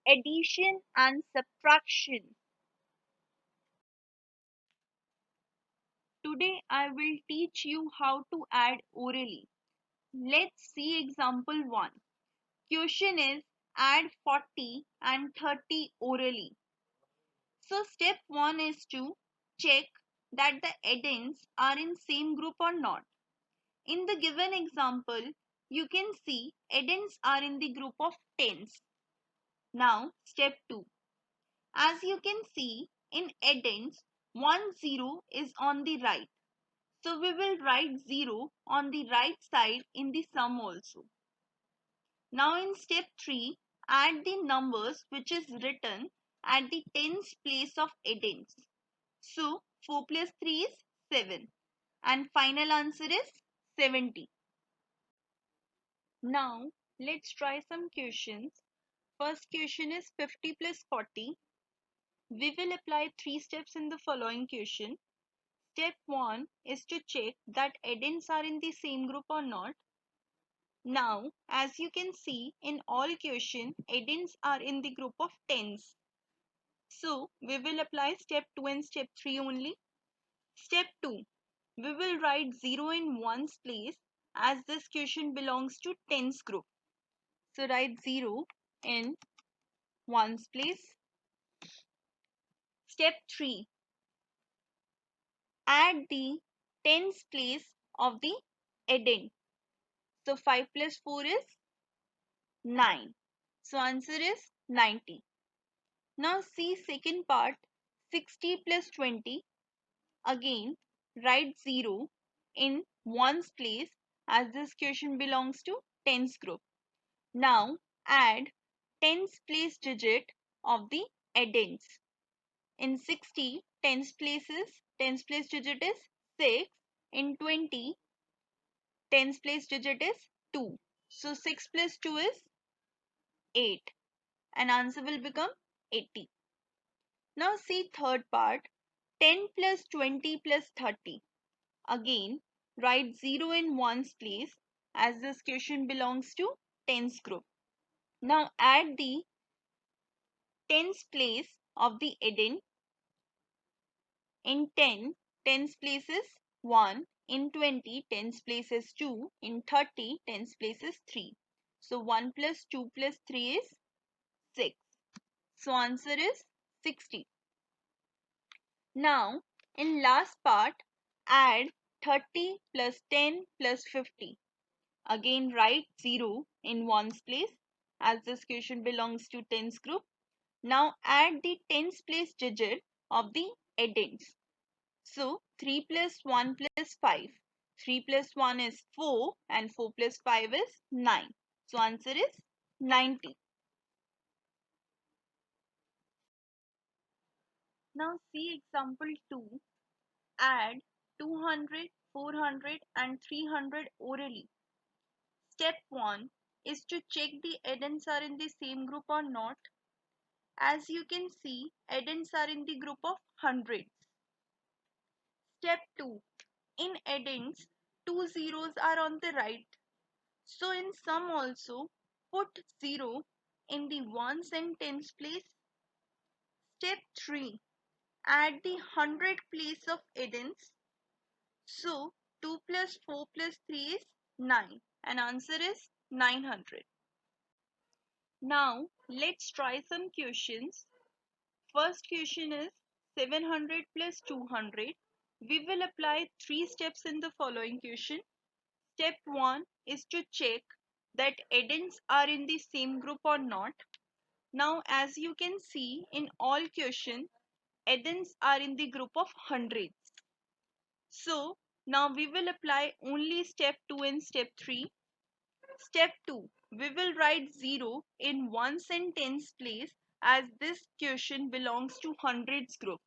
addition and subtraction. Today I will teach you how to add orally. Let's see example 1. Question is add 40 and 30 orally. So step 1 is to check that the addends are in same group or not. In the given example, you can see addends are in the group of tens. Now step 2. As you can see in addends, 10 is on the right. So we will write 0 on the right side in the sum also. Now in step 3, add the numbers which is written at the tens place of addends. So 4 plus 3 is 7 and final answer is 70. Now let's try some questions. First question is 50 plus 40. We will apply 3 steps in the following question. Step 1 is to check that addends are in the same group or not. Now, as you can see in all question, addends are in the group of tens. So, we will apply step 2 and step 3 only. Step 2, we will write 0 in ones place as this question belongs to tens group. So, write 0 in ones place. Step 3, add the tens place of the addend. So 5 plus 4 is 9. So answer is 90. Now see second part, 60 plus 20. Again write 0 in ones place as this question belongs to tens group. Now add tens place digit of the addends. In 60, tens place digit is 6. In 20, tens place digit is 2. So 6 plus 2 is 8 and answer will become 80. Now see third part, 10 plus 20 plus 30. Again write 0 in ones place as this question belongs to tens group. Now add the tens place of the addend. In 10, tens place is 1. In 20, tens place is 2. In 30, tens place is 3. So 1 plus 2 plus 3 is 6. So answer is 60. Now in last part, add 30 plus 10 plus 50. Again write 0 in ones place as this question belongs to tens group. Now add the tens place digit of the addends. So 3 plus 1 plus 5. 3 plus 1 is 4 and 4 plus 5 is 9. So answer is 90. Now see example 2. Add 200, 400 and 300 orally. Step 1 is to check the addends are in the same group or not. As you can see, addends are in the group of hundreds. Step 2. In addends, 2 zeros are on the right. So in sum also, put 0 in the ones and tens place. Step 3. Add the hundred place of addends. So 2 plus 4 plus 3 is 9 and answer is 900. Now let's try some questions. First question is 700 plus 200. We will apply 3 steps in the following question. Step 1 is to check that addends are in the same group or not. Now as you can see in all questions, addends are in the group of hundreds. So now we will apply only step 2 and step 3. Step 2, we will write 0 in ones and tens place as this question belongs to hundreds group.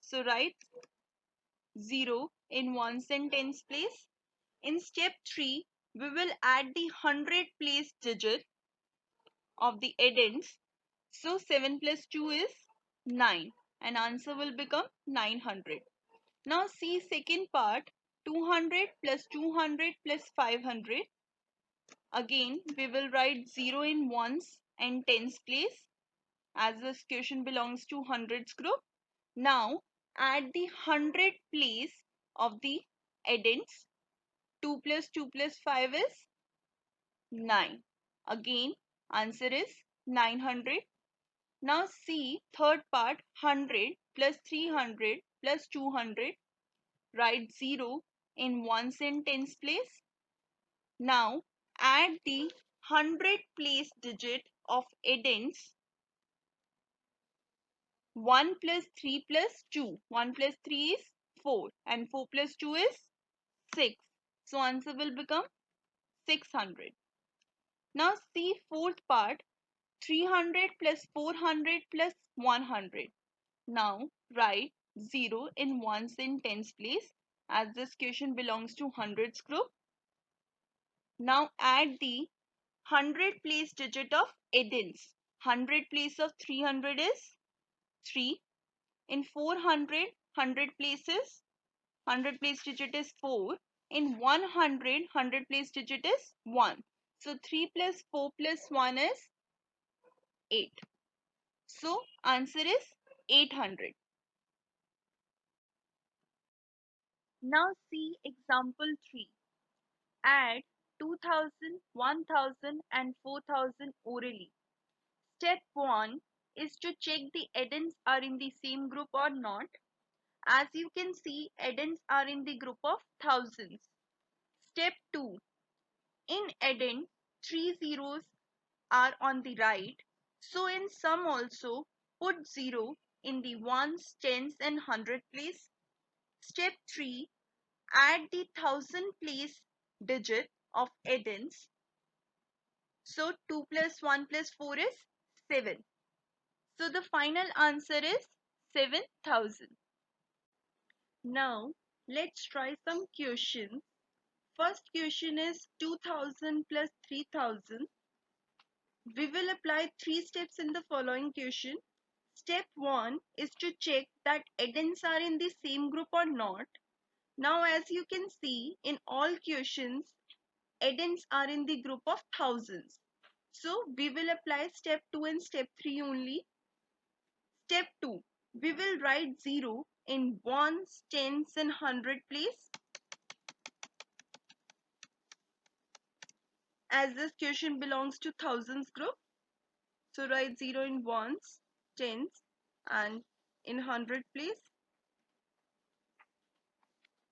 So write 0 in ones and tens place. In step 3, we will add the hundred place digit of the addends. So 7 plus 2 is 9 and answer will become 900. Now see second part, 200 plus 200 plus 500. Again we will write 0 in ones and tens place. as this question belongs to hundreds group. Now add the 100 place of the addends. 2 plus 2 plus 5 is 9. Again, answer is 900. Now see third part, 100 plus 300 plus 200. Write 0 in ones and tens place. Now add the 100 place digit of addends. 1 plus 3 plus 2. 1 plus 3 is 4 and 4 plus 2 is 6. So answer will become 600. Now see fourth part, 300 plus 400 plus 100. Now write 0 in ones and tens place as this question belongs to hundreds group. Now add the 100 place digit of addends. 100 place of 300 is 3. In 400, 100 places, 100 place digit is 4. In 100, 100 place digit is 1. So 3 plus 4 plus 1 is 8. So answer is 800. Now see example 3. Add 2000, 1000 and 4000 orally. Step 1 is to check the addends are in the same group or not. As you can see, addends are in the group of thousands. Step 2. In addend, 3 zeros are on the right. So in sum also, put 0 in the ones, tens and hundred place. Step 3. Add the thousand place digit of addends. So 2 plus 1 plus 4 is 7. So the final answer is 7000. Now let's try some questions. First question is 2000 plus 3000. We will apply 3 steps in the following question. Step 1 is to check that addends are in the same group or not. Now as you can see in all questions, addends are in the group of thousands. So we will apply step 2 and step 3 only. Step 2, we will write 0 in ones, tens and hundred place. As this question belongs to thousands group, so write 0 in ones, tens and in hundred place.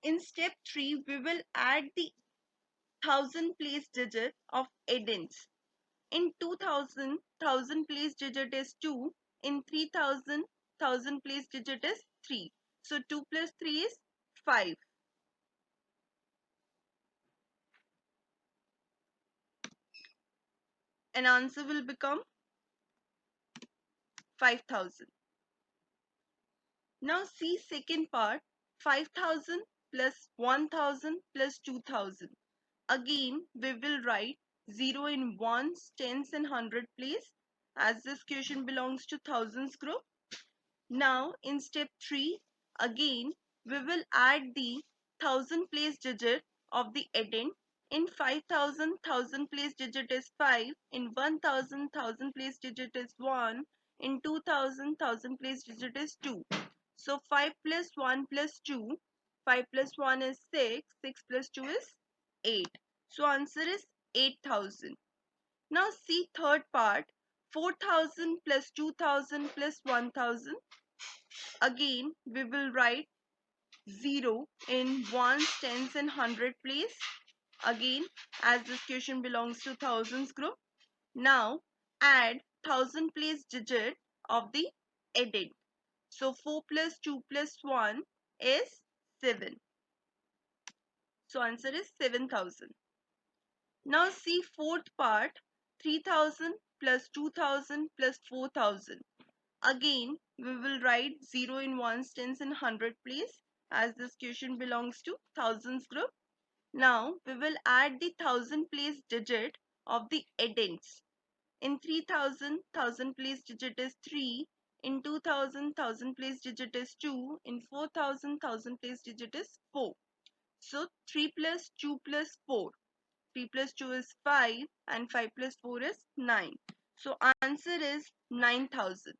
In step 3, we will add the thousand place digit of addends. In 2000, thousand place digit is 2. In 3000, thousand place digit is 3. So 2 plus 3 is 5. And answer will become 5000. Now see second part, 5000 plus 1000 plus 2000. Again, we will write 0 in ones, tens and hundred place as this question belongs to thousands group. Now in step 3, again we will add the thousand place digit of the addend. In 5000, thousand place digit is 5. In 1000, thousand place digit is 1. In 2000, thousand place digit is 2. So 5 plus 1 plus 2. 5 plus 1 is 6. 6 plus 2 is 8. So answer is 8000. Now see third part, 4000 plus 2000 plus 1000. Again, we will write 0 in ones, tens and hundred place. Again, as this question belongs to thousands group. Now, add thousand place digit of the addend. So, 4 plus 2 plus 1 is 7. So, answer is 7000. Now, see fourth part, 3000 plus 2000 plus 4000. Again, we will write 0 in ones, tens and hundred place as this question belongs to thousands group. Now, we will add the thousand place digit of the addends. In 3000, thousand place digit is 3. In 2000, thousand place digit is 2. In 4000, thousand place digit is 4. So, 3 plus 2 plus 4. 3 plus 2 is 5 and 5 plus 4 is 9. So answer is 9,000.